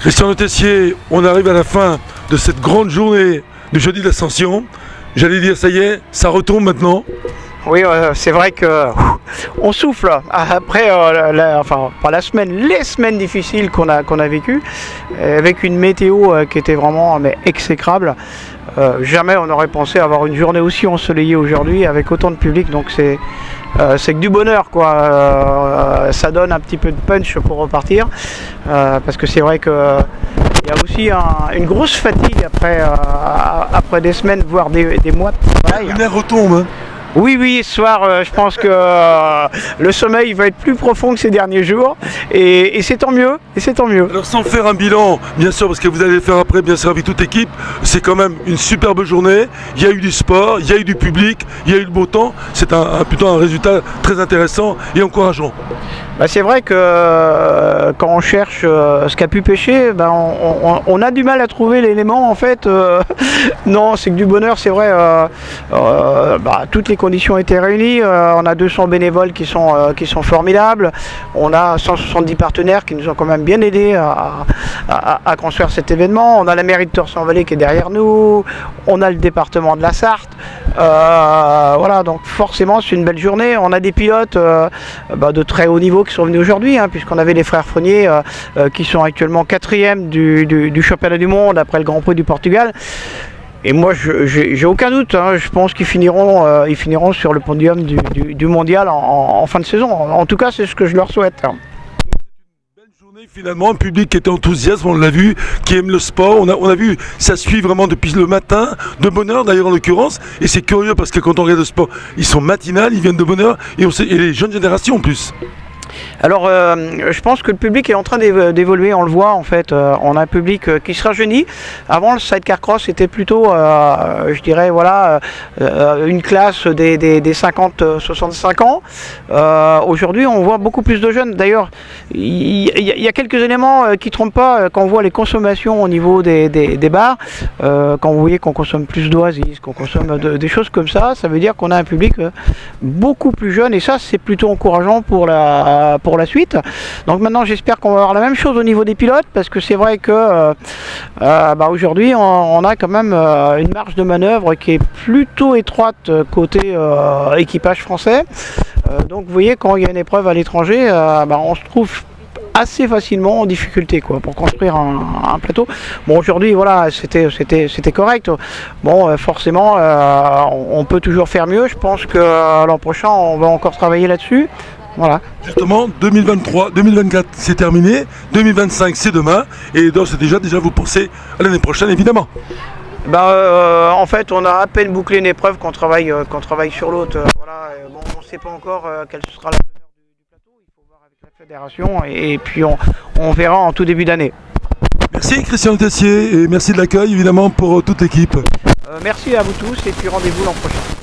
Christian Le Tessier, on arrive à la fin de cette grande journée du jeudi d'Ascension. J'allais dire, ça y est, ça retombe maintenant. Oui, c'est vrai que on souffle après, pas la semaine, les semaines difficiles qu'on a vécues, avec une météo qui était vraiment exécrable. Jamais on aurait pensé avoir une journée aussi ensoleillée aujourd'hui avec autant de public, donc c'est que du bonheur quoi. Ça donne un petit peu de punch pour repartir, parce que c'est vrai que il y a aussi une grosse fatigue après des semaines, voire des mois de travail. Le nerf retombe. Hein. Oui, ce soir, je pense que le sommeil va être plus profond que ces derniers jours, et c'est tant mieux, Alors sans faire un bilan, bien sûr, parce que vous allez le faire après, bien sûr, avec toute équipe, c'est quand même une superbe journée, il y a eu du sport, il y a eu du public, il y a eu le beau temps, c'est plutôt un résultat très intéressant et encourageant. Bah c'est vrai que quand on cherche ce qu'a pu pêcher, on a du mal à trouver l'élément en fait. Non, c'est que du bonheur, c'est vrai. Toutes les conditions étaient réunies. On a 200 bénévoles qui sont formidables. On a 170 partenaires qui nous ont quand même bien aidés à construire cet événement. On a la mairie de Torcy-en-Vallée qui est derrière nous. On a le département de la Sarthe. Voilà, donc forcément c'est une belle journée. On a des pilotes de très haut niveau qui sont venus aujourd'hui, puisqu'on avait les frères Fournier qui sont actuellement 4e du championnat du monde après le Grand Prix du Portugal. Et moi, j'ai aucun doute, je pense qu'ils finiront sur le podium du mondial en fin de saison. En tout cas, c'est ce que je leur souhaite. Finalement, un public qui était enthousiaste, on l'a vu, qui aime le sport, on a vu, ça suit vraiment depuis le matin, de bonne heure d'ailleurs en l'occurrence, et c'est curieux parce que quand on regarde le sport, ils sont matinales, ils viennent de bonne heure, et les jeunes générations en plus. Alors, je pense que le public est en train d'évoluer, on le voit en fait. On a un public qui se rajeunit. Avant, le sidecar cross était plutôt, je dirais, voilà, une classe des 50-65 ans. Aujourd'hui, on voit beaucoup plus de jeunes. D'ailleurs, il y a quelques éléments qui ne trompent pas quand on voit les consommations au niveau des bars. Quand vous voyez qu'on consomme plus d'oasis, qu'on consomme des choses comme ça veut dire qu'on a un public beaucoup plus jeune. Et ça, c'est plutôt encourageant pour la suite. Donc maintenant j'espère qu'on va avoir la même chose au niveau des pilotes, parce que c'est vrai que aujourd'hui on a quand même une marge de manœuvre qui est plutôt étroite côté équipage français. Donc vous voyez, quand il y a une épreuve à l'étranger, on se trouve assez facilement en difficulté pour construire un plateau. Bon, aujourd'hui voilà, c'était correct. Bon, forcément on peut toujours faire mieux. Je pense que l'an prochain on va encore travailler là-dessus. Voilà. Justement, 2023, 2024 c'est terminé, 2025 c'est demain, et donc c'est déjà vous pensez à l'année prochaine évidemment. En fait, on a à peine bouclé une épreuve qu'on travaille sur l'autre. Voilà. Bon, on ne sait pas encore quelle sera la teneur du plateau, il faut voir avec la fédération, et puis on verra en tout début d'année. Merci Christian Le Tessier, et merci de l'accueil évidemment pour toute l'équipe. Merci à vous tous, et puis rendez-vous l'an prochain.